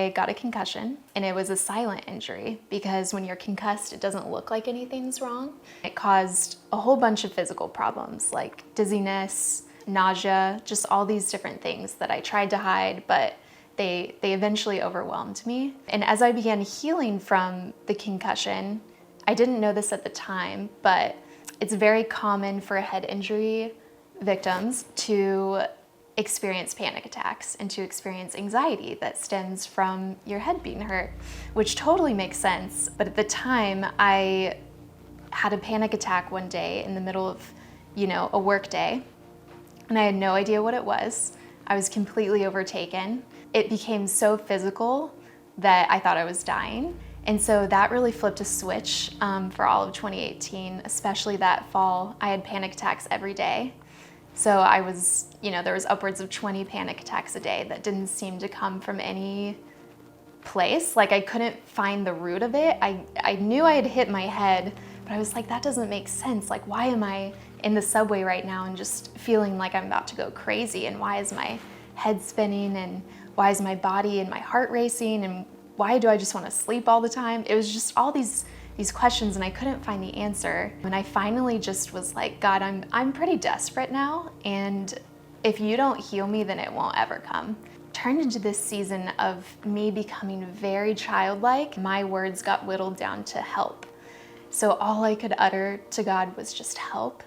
I got a concussion, and it was a silent injury because when you're concussed, it doesn't look like anything's wrong. It caused a whole bunch of physical problems like dizziness, nausea, just all these different things that I tried to hide, but they eventually overwhelmed me. And as I began healing from the concussion, I didn't know this at the time, but it's very common for head injury victims to experience panic attacks and to experience anxiety that stems from your head being hurt, which totally makes sense. But at the time, I had a panic attack one day in the middle of, a work day, and I had no idea what it was. I was completely overtaken. It became so physical that I thought I was dying. And so that really flipped a switch for all of 2018, especially that fall. I had panic attacks every day. So I was, there was upwards of 20 panic attacks a day that didn't seem to come from any place. Like I couldn't find the root of it. I knew I had hit my head, but I was like, that doesn't make sense. Like, why am I in the subway right now and just feeling like I'm about to go crazy? And why is my head spinning? And why is my body and my heart racing? And why do I just want to sleep all the time? It was just all these questions, and I couldn't find the answer. And I finally just was like, God, I'm pretty desperate now, and if you don't heal me, then it won't ever come. Turned into this season of me becoming very childlike. My words got whittled down to help. So all I could utter to God was just help,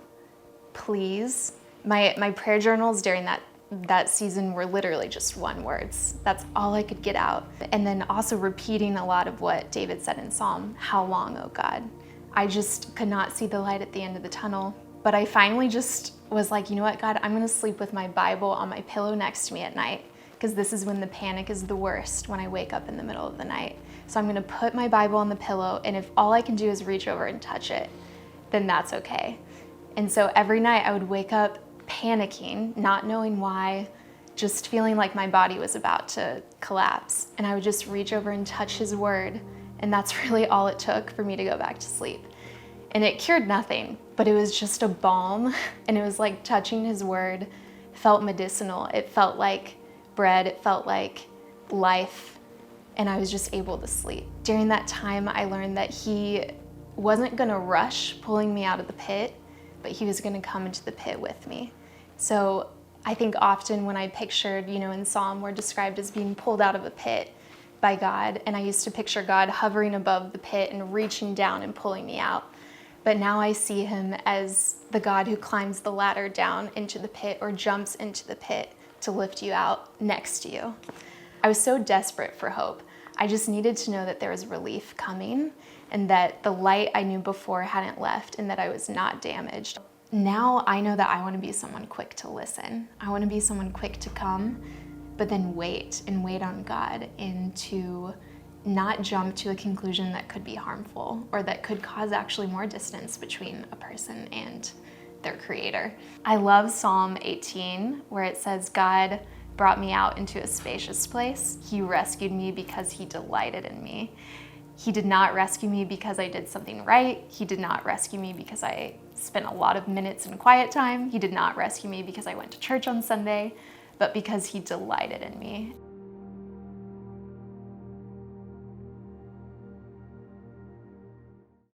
please. My prayer journals during that season were literally just one words. That's all I could get out. And then also repeating a lot of what David said in Psalm, how long, oh God? I just could not see the light at the end of the tunnel. But I finally just was like, you know what, God, I'm gonna sleep with my Bible on my pillow next to me at night, because this is when the panic is the worst, when I wake up in the middle of the night. So I'm gonna put my Bible on the pillow, and if all I can do is reach over and touch it, then that's okay. And so every night I would wake up panicking, not knowing why, just feeling like my body was about to collapse. And I would just reach over and touch his word. And that's really all it took for me to go back to sleep. And it cured nothing, but it was just a balm. And it was like touching his word felt medicinal. It felt like bread. It felt like life. And I was just able to sleep. During that time, I learned that he wasn't gonna rush pulling me out of the pit, but he was gonna come into the pit with me. So I think often when I pictured, in Psalm, we're described as being pulled out of a pit by God, and I used to picture God hovering above the pit and reaching down and pulling me out. But now I see him as the God who climbs the ladder down into the pit or jumps into the pit to lift you out next to you. I was so desperate for hope. I just needed to know that there was relief coming, and that the light I knew before hadn't left, and that I was not damaged. Now I know that I want to be someone quick to listen. I want to be someone quick to come, but then wait on God, and to not jump to a conclusion that could be harmful or that could cause actually more distance between a person and their creator. I love Psalm 18, where it says, God brought me out into a spacious place. He rescued me because he delighted in me. He did not rescue me because I did something right. He did not rescue me because I spent a lot of minutes in quiet time. He did not rescue me because I went to church on Sunday, but because he delighted in me.